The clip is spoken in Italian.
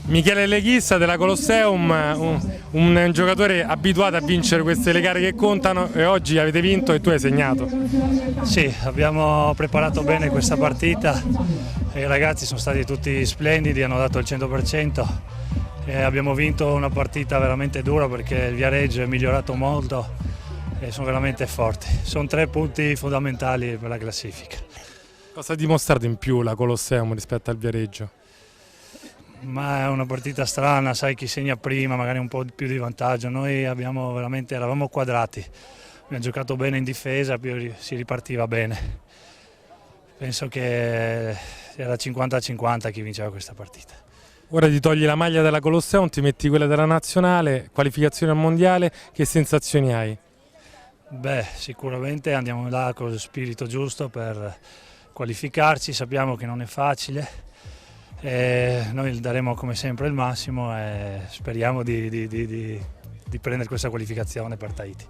Michele Leghista della Colosseum, un giocatore abituato a vincere queste le gare che contano, e oggi avete vinto e tu hai segnato. Sì, abbiamo preparato bene questa partita, i ragazzi sono stati tutti splendidi, hanno dato il 100% e abbiamo vinto una partita veramente dura perché il Viareggio è migliorato molto e sono veramente forti. Sono 3 punti fondamentali per la classifica. Cosa ha dimostrato in più la Colosseum rispetto al Viareggio? Ma è una partita strana, sai, chi segna prima magari un po' più di vantaggio. Noi eravamo quadrati, abbiamo giocato bene in difesa, più si ripartiva bene. Penso che era 50-50 chi vinceva questa partita. Ora ti togli la maglia della Colosseum, ti metti quella della Nazionale, qualificazione al Mondiale, che sensazioni hai? Beh, sicuramente andiamo là con lo spirito giusto per qualificarci, sappiamo che non è facile. Noi daremo come sempre il massimo e speriamo di prendere questa qualificazione per Tahiti.